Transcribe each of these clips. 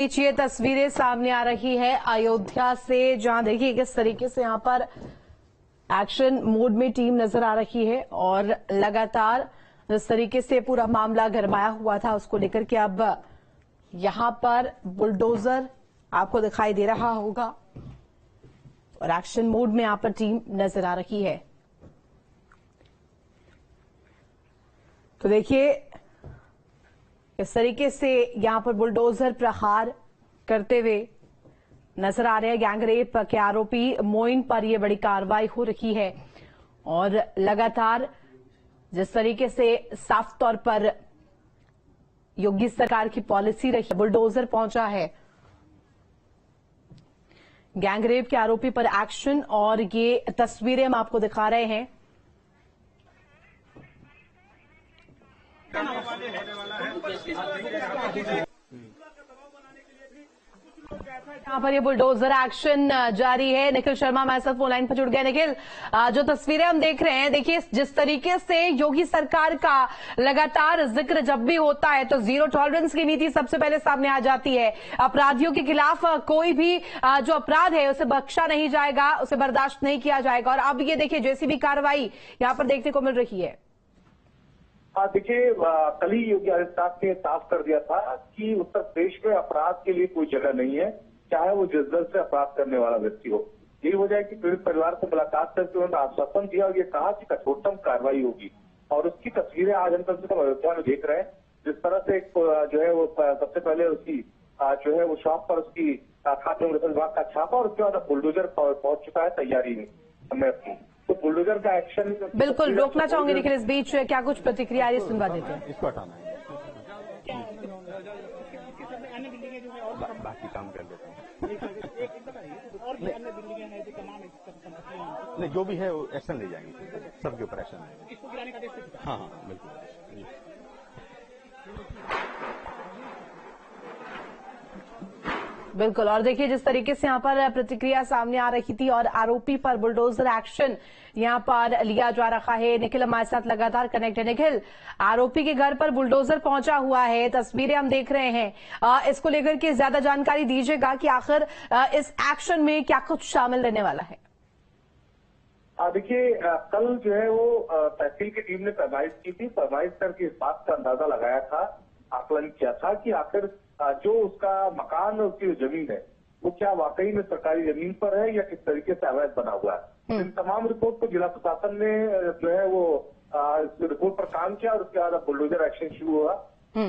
ये तस्वीरें सामने आ रही है अयोध्या से, जहां देखिए किस तरीके से यहां पर एक्शन मोड में टीम नजर आ रही है और लगातार जिस तरीके से पूरा मामला गरमाया हुआ था उसको लेकर के अब यहां पर बुलडोजर आपको दिखाई दे रहा होगा और एक्शन मोड में यहां पर टीम नजर आ रही है। तो देखिए इस तरीके से यहां पर बुलडोजर प्रहार करते हुए नजर आ रहे हैं। गैंगरेप के आरोपी मोइन पर यह बड़ी कार्रवाई हो रही है और लगातार जिस तरीके से साफ तौर पर योगी सरकार की पॉलिसी रही, बुलडोजर पहुंचा है। गैंगरेप के आरोपी पर एक्शन और ये तस्वीरें हम आपको दिखा रहे हैं। यहाँ पर ये बुलडोजर एक्शन जारी है। निखिल शर्मा हमारे साथ फोन लाइन पर जुड़ गए। निखिल, जो तस्वीरें हम देख रहे हैं, देखिए जिस तरीके से योगी सरकार का लगातार जिक्र जब भी होता है तो जीरो टॉलरेंस की नीति सबसे पहले सामने आ जाती है। अपराधियों के खिलाफ कोई भी जो अपराध है उसे बख्शा नहीं जाएगा, उसे बर्दाश्त नहीं किया जाएगा। और अब ये देखिए जेसीबी कार्रवाई यहाँ पर देखने को मिल रही है। देखिए कल ही योगी आदित्यनाथ ने साफ कर दिया था कि उत्तर प्रदेश में अपराध के लिए कोई जगह नहीं है, चाहे वो जिस दल से अपराध करने वाला व्यक्ति हो। यही वजह है कि पीड़ित परिवार से मुलाकात करके उन्होंने आश्वासन दिया और ये कहा कि कठोरतम कार्रवाई होगी। और उसकी तस्वीरें आज हम कम से कम अयोध्या में देख रहे हैं। जिस तरह से जो है वो सबसे पहले उसकी जो है वो शॉप पर उसकी खाद्य विभाग का छापा और उसके बाद बुलडोजर पहुंच चुका है तैयारी में समय अपनी। तो बुलडोजर का एक्शन बिल्कुल रोकना चाहूंगी। लेकिन इस बीच क्या कुछ प्रतिक्रिया आ रही है, सुनवा देते हैं। इसको हटाना है, बाकी काम कर लेते हैं। नहीं, जो भी है वो एक्शन ले जाएंगे, सबके ऊपर एक्शन है। हाँ हाँ बिल्कुल। बिल्कुल। और देखिए जिस तरीके से यहाँ पर प्रतिक्रिया सामने आ रही थी और आरोपी पर बुलडोजर एक्शन यहाँ पर लिया जा रहा है। निखिल हमारे साथ लगातार कनेक्ट है। निखिल, आरोपी के घर पर बुलडोजर पहुंचा हुआ है, तस्वीरें हम देख रहे हैं। इसको लेकर के ज्यादा जानकारी दीजिएगा कि आखिर इस एक्शन में क्या कुछ शामिल रहने वाला है। देखिए कल जो है वो तहसील की टीम ने पैमाइश की थी। पैमाइश करके इस बात का अंदाजा लगाया था, आकलन किया था कि आखिर जो उसका मकान और उसकी जो जमीन है वो क्या वाकई में सरकारी जमीन पर है या किस तरीके से अवैध बना हुआ है। इन तमाम रिपोर्ट को जिला प्रशासन ने जो है वो रिपोर्ट पर काम किया और उसके बाद बुलडोजर एक्शन शुरू हुआ।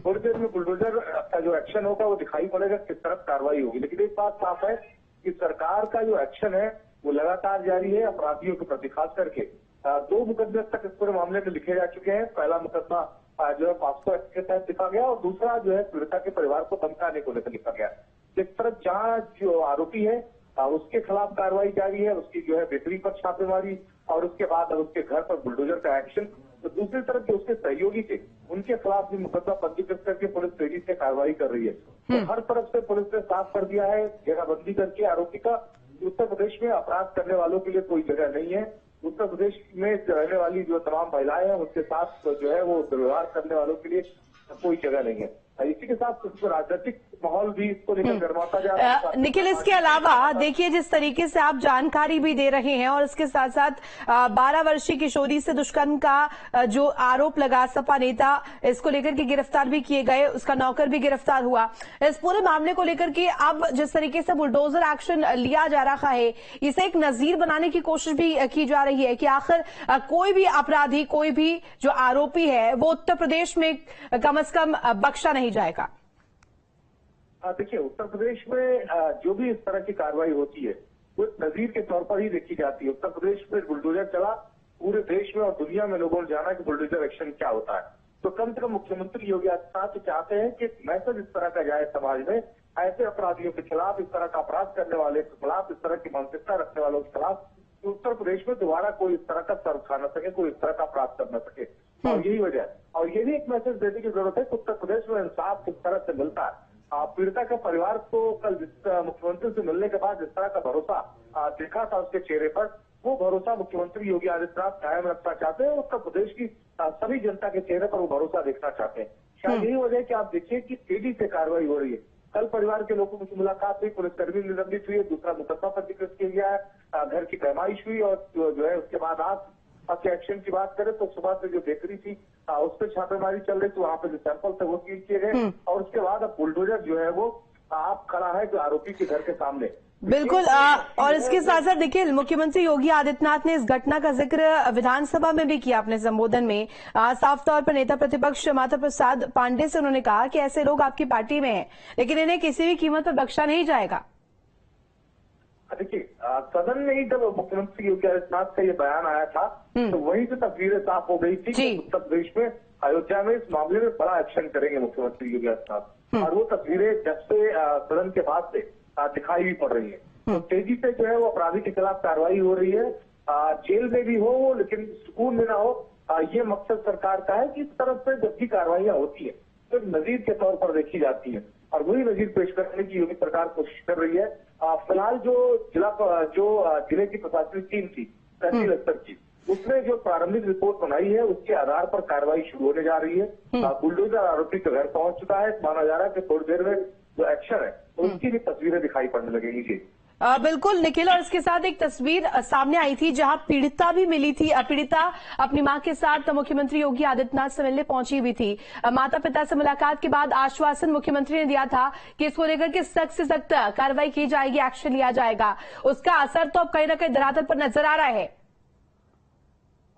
थोड़ी देर में बुलडोजर का जो एक्शन होगा वो दिखाई पड़ेगा किस तरह कार्रवाई होगी। लेकिन एक बात साफ है कि सरकार का जो एक्शन है वो लगातार जारी है। अपराधियों के प्रति खास करके 2 मुकदमे तक इस पूरे मामले में लिखे जा चुके हैं। पहला मुकदमा जो है पॉक्सो एक्ट के तहत लिखा गया और दूसरा जो है पीड़िता के परिवार को धमकाने को लेकर लिखा गया। एक तरफ जहां जो आरोपी है उसके खिलाफ कार्रवाई जारी है, उसकी जो है बिक्री पर छापेमारी और उसके बाद उसके घर पर बुलडोजर का एक्शन। तो दूसरी तरफ जो उसके सहयोगी थे उनके खिलाफ भी मुकदमा पंजीकृत करके पुलिस तेजी से कार्रवाई कर रही है। तो हर तरफ से पुलिस ने साफ कर दिया है घेराबंदी करके आरोपी का। उत्तर प्रदेश में अपराध करने वालों के लिए कोई जगह नहीं है। उत्तर प्रदेश में रहने वाली जो तमाम महिलाएं हैं उसके साथ जो है वो दुर्व्यवहार करने वालों के लिए कोई जगह नहीं है। इसी के साथ राजनीतिक माहौल भी इसको लेकर गर्माता जा रहा है। निखिल, इसके अलावा देखिए जिस तरीके से आप जानकारी भी दे रहे हैं और इसके साथ साथ 12 वर्षीय किशोरी से दुष्कर्म का जो आरोप लगा, सपा नेता इसको लेकर के गिरफ्तार भी किए गए, उसका नौकर भी गिरफ्तार हुआ। इस पूरे मामले को लेकर के अब जिस तरीके से बुलडोजर एक्शन लिया जा रहा है, इसे एक नजीर बनाने की कोशिश भी की जा रही है कि आखिर कोई भी अपराधी, कोई भी जो आरोपी है वो उत्तर प्रदेश में कम से कम बख्शा नहीं जाएगा। देखिए उत्तर प्रदेश में जो भी इस तरह की कार्रवाई होती है वो नजीर के तौर पर ही देखी जाती है। उत्तर प्रदेश में बुलडोजर चला, पूरे देश में और दुनिया में लोगों ने जाना कि बुलडोजर एक्शन क्या होता है। तो कम से कम मुख्यमंत्री योगी आदित्यनाथ चाहते हैं कि मैसेज इस तरह का जाए समाज में, ऐसे अपराधियों के खिलाफ, इस तरह का अपराध करने वाले के खिलाफ, इस तरह की मानसिकता रखने वालों के खिलाफ उत्तर प्रदेश में दोबारा कोई इस तरह का सर उठा न सके, कोई इस तरह का अपराध कर न सके। और यही वजह है और ये भी एक मैसेज देने की जरूरत है कि उत्तर प्रदेश में इंसाफ किस तरह से मिलता है। पीड़िता के परिवार को कल मुख्यमंत्री से मिलने के बाद जिस तरह का भरोसा देखा था उसके चेहरे पर, वो भरोसा मुख्यमंत्री योगी आदित्यनाथ कायम रखना चाहते हैं। उत्तर प्रदेश की सभी जनता के चेहरे पर वो भरोसा देखना चाहते हैं। शायद यही वजह है कि आप देखिए कि तेजी से कार्रवाई हो रही है। कल परिवार के लोगों की मुलाकात हुई, पुलिसकर्मी निलंबित हुई, दूसरा मुकदमा पंजीकृत किया गया है, घर की पैमाइश हुई और जो है उसके बाद आज के एक्शन की बात करें तो सुबह से जो बेकरी थी उस पर छापेमारी चल रही थी, वहां पे जो सैंपल थे वो सील किए गए और उसके बाद अब बुलडोजर जो है वो आप खड़ा है जो आरोपी के घर के सामने। बिल्कुल और इसके साथ साथ देखिए मुख्यमंत्री योगी आदित्यनाथ ने इस घटना का जिक्र विधानसभा में भी किया अपने संबोधन में। साफ तौर पर नेता प्रतिपक्ष माता प्रसाद पांडे से उन्होंने कहा कि ऐसे लोग आपकी पार्टी में हैं, लेकिन इन्हें किसी भी कीमत पर बख्शा नहीं जाएगा। देखिए सदन में ही जब मुख्यमंत्री योगी आदित्यनाथ का ये बयान आया था तो वही जो तस्वीरें साफ हो गई थी कि उत्तर प्रदेश में अयोध्या में इस मामले में बड़ा एक्शन करेंगे मुख्यमंत्री योगी आदित्यनाथ, और वो तस्वीरें जब से सदन के बाद से दिखाई भी पड़ रही है। तो तेजी से जो है वो अपराधी के खिलाफ कार्रवाई हो रही है, जेल में भी हो वो लेकिन सुकून में ना हो, ये मकसद सरकार का है कि इस तरफ से जब भी कार्रवाइयां होती है तो नजीर के तौर पर देखी जाती है और वही नजीर पेश करने की योगी सरकार कोशिश कर रही है। फिलहाल जो जिले की प्रशासनिक टीम थी तहसील स्तर की, उसने जो प्रारंभिक रिपोर्ट बनाई है उसके आधार पर कार्रवाई शुरू होने जा रही है। बुलडोजर आरोपी के घर पहुंच चुका है, माना जा रहा है कि थोड़ी देर में जो एक्शन है उसकी भी तस्वीरें दिखाई पड़ने लगेंगी। जी बिल्कुल निखिल, और इसके साथ एक तस्वीर सामने आई थी जहां पीड़िता भी मिली थी। पीड़िता अपनी मां के साथ मुख्यमंत्री योगी आदित्यनाथ से मिलने पहुंची हुई थी। माता पिता से मुलाकात के बाद आश्वासन मुख्यमंत्री ने दिया था कि इसको लेकर के सख्त से सख्त कार्रवाई की जाएगी, एक्शन लिया जाएगा। उसका असर तो अब कहीं ना कहीं धरातल पर नजर आ रहा है।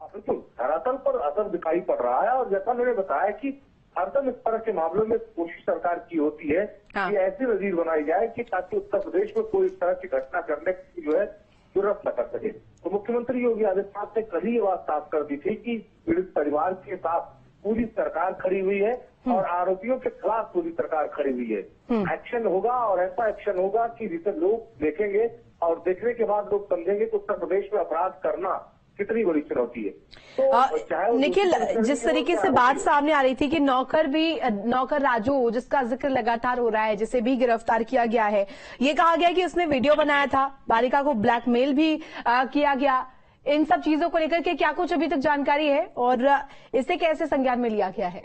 बिल्कुल धरातल पर असर दिखाई पड़ रहा है और जैसा मैंने बताया कि हरदम इस तरह के मामलों में कोशिश सरकार की होती है कि ऐसी नजीर बनाई जाए कि ताकि उत्तर प्रदेश में कोई इस तरह की घटना करने की जो है जरूरत न कर सके। तो मुख्यमंत्री योगी आदित्यनाथ ने कल ही ये बात साफ कर दी थी कि पीड़ित परिवार के साथ पूरी सरकार खड़ी हुई है और आरोपियों के खिलाफ पूरी सरकार खड़ी हुई है। एक्शन होगा और ऐसा एक्शन होगा कि जिसे लोग देखेंगे और देखने के बाद लोग समझेंगे कि उत्तर प्रदेश में अपराध करना कितनी बड़ी चुनौती है। तो निखिल, जिस तरीके से बात सामने आ रही थी कि नौकर राजू जिसका जिक्र लगातार हो रहा है, जिसे भी गिरफ्तार किया गया है, ये कहा गया कि उसने वीडियो बनाया था, बालिका को ब्लैकमेल भी किया गया। इन सब चीजों को लेकर के क्या कुछ अभी तक जानकारी है और इसे कैसे संज्ञान में लिया गया है?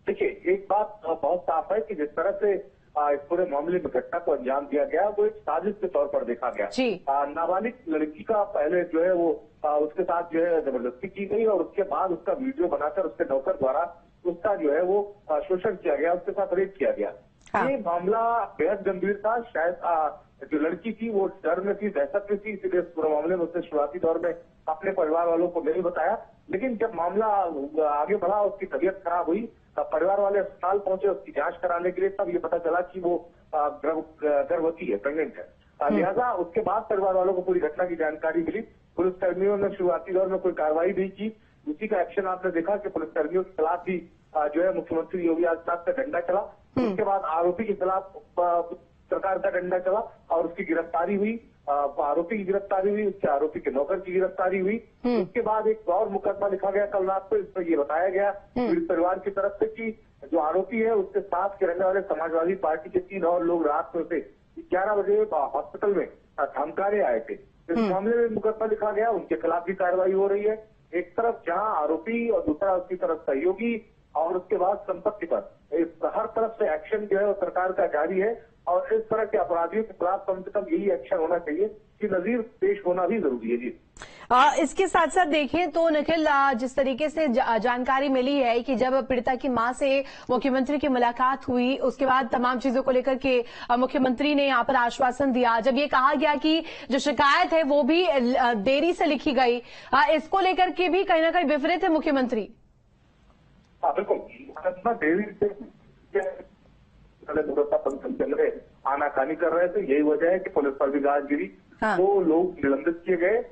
देखिए एक बात बहुत साफ है कि जिस तरह से इस पूरे मामले में घटना को अंजाम दिया गया वो एक साजिश के तौर पर देखा गया। नाबालिग लड़की का पहले जो है वो उसके साथ जो है जबरदस्ती की गई और उसके बाद उसका वीडियो बनाकर उसके नौकर द्वारा उसका जो है वो शोषण किया गया, उसके साथ रेप किया गया। ये मामला बेहद गंभीर था। शायद जो लड़की थी वो डर में थी, दहशत में थी, इसीलिए इस पूरे मामले में उसने शुरुआती दौर में अपने परिवार वालों को नहीं बताया। लेकिन जब मामला आगे बढ़ा, उसकी तबीयत खराब हुई, परिवार वाले अस्पताल पहुंचे उसकी जांच कराने के लिए, तब ये पता चला कि वो गर्भवती है, प्रेग्नेंट है। लिहाजा उसके बाद परिवार वालों को पूरी घटना की जानकारी मिली। पुलिसकर्मियों ने शुरुआती दौर में कोई कार्रवाई नहीं की। उसी का एक्शन आपने देखा कि पुलिसकर्मियों के खिलाफ भी जो है मुख्यमंत्री योगी आदित्यनाथ का डंडा चला। उसके बाद आरोपी के खिलाफ सरकार का डंडा चला और उसकी गिरफ्तारी हुई, आरोपी की गिरफ्तारी हुई, उसके आरोपी के नौकर की गिरफ्तारी हुई। उसके बाद एक और मुकदमा लिखा गया कल रात को, इसमें ये बताया गया पीड़ित परिवार की तरफ से कि जो आरोपी है उसके साथ के रहने वाले समाजवादी पार्टी के 3 और लोग रात में से 11 बजे हॉस्पिटल में धमकाने आए थे। इस मामले में मुकदमा लिखा गया, उनके खिलाफ भी कार्रवाई हो रही है। एक तरफ जहां आरोपी और दूसरा उसकी तरफ सहयोगी और उसके बाद संपत्ति पर हर तरफ से एक्शन जो है वो सरकार का जारी है और इस तरह के अपराधियों के खिलाफ कम से कम यही एक्शन होना चाहिए कि नजीर पेश होना भी जरूरी है। जी इसके साथ साथ देखें तो निखिल, जिस तरीके से जानकारी मिली है कि जब पीड़िता की मां से मुख्यमंत्री की मुलाकात हुई, उसके बाद तमाम चीजों को लेकर के मुख्यमंत्री ने यहां पर आश्वासन दिया। जब ये कहा गया कि जो शिकायत है वो भी देरी से लिखी गई, इसको लेकर के भी कहीं ना कहीं विपरीत है मुख्यमंत्री। बिल्कुल देरी से आनाकानी कर रहे थे, यही वजह है कि पुलिस पर भी गाज गिरी। 2 लोग निलंबित किए गए,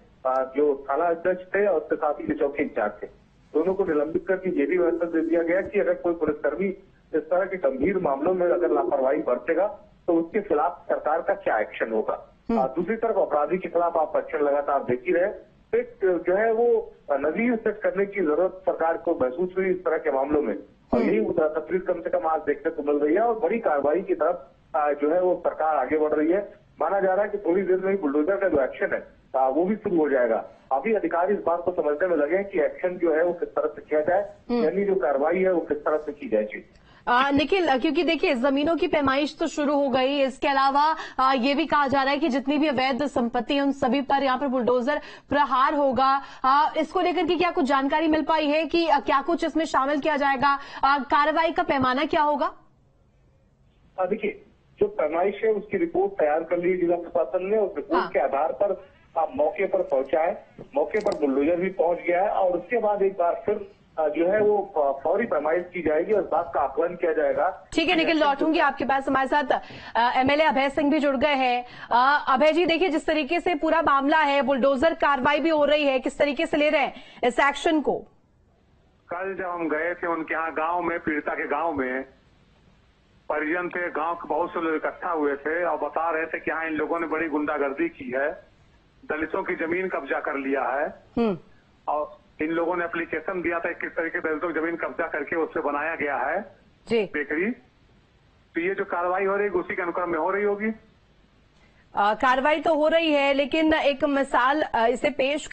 जो थाना अध्यक्ष थे और उसके साथ ही चौकी इंचार्ज थे, दोनों को निलंबित करके ये भी फैसला दे दिया गया कि अगर कोई पुलिसकर्मी इस तरह के गंभीर मामलों में अगर लापरवाही बरतेगा तो उसके खिलाफ सरकार का क्या एक्शन होगा। दूसरी तरफ अपराधी के खिलाफ आप एक्शन लगातार देख ही रहे। जो है वो नजीर सेट करने की जरूरत सरकार को महसूस हुई इस तरह के मामलों में और यही तस्वीर कम से कम आज देखने को मिल रही है और बड़ी कार्रवाई की तरफ जो है वो सरकार आगे बढ़ रही है। माना जा रहा है कि थोड़ी देर में ही बुलडोजर का जो एक्शन है वो भी शुरू हो जाएगा। अभी अधिकारी इस बात को समझने में लगे कि एक्शन जो है वो किस तरह से किया जाए, यानी जो कार्रवाई है वो किस तरह से की जाए। निखिल, क्योंकि देखिए जमीनों की पैमाइश तो शुरू हो गई, इसके अलावा ये भी कहा जा रहा है कि जितनी भी अवैध संपत्ति है उन सभी पर यहाँ पर बुलडोजर प्रहार होगा। इसको लेकर के क्या कुछ जानकारी मिल पाई है कि क्या कुछ इसमें शामिल किया जाएगा? कार्रवाई का पैमाना क्या होगा? देखिए, जो पैमाइश है उसकी रिपोर्ट तैयार कर ली जिला प्रशासन ने, उस रिपोर्ट के आधार पर मौके पर पहुंचा है। मौके पर बुलडोजर भी पहुंच गया है और उसके बाद एक बार फिर जो है वो फौरी पैमाइश की जाएगी और इस बात का आकलन किया जाएगा। ठीक है निखिल, लौटूंगी आपके पास। हमारे साथ एमएलए अभय सिंह भी जुड़ गए हैं। अभय जी, देखिए जिस तरीके से पूरा मामला है, बुलडोजर कार्रवाई भी हो रही है, किस तरीके से ले रहे हैं इस एक्शन को? कल जब हम गए थे उनके यहाँ गांव में, पीड़िता के गांव में, परिजन थे, गांव के बहुत से लोग इकट्ठा हुए थे और बता रहे थे कि हाँ इन लोगों ने बड़ी गुंडागर्दी की है, दलितों की जमीन कब्जा कर लिया है और इन लोगों ने एप्लीकेशन दिया था किस तरीके से दलितों की जमीन कब्जा करके उससे बनाया गया है जी बेकरी। तो ये जो कार्रवाई हो रही है उसी के अनुक्रम में हो रही होगी। कार्रवाई तो हो रही है, लेकिन एक मिसाल इसे पेश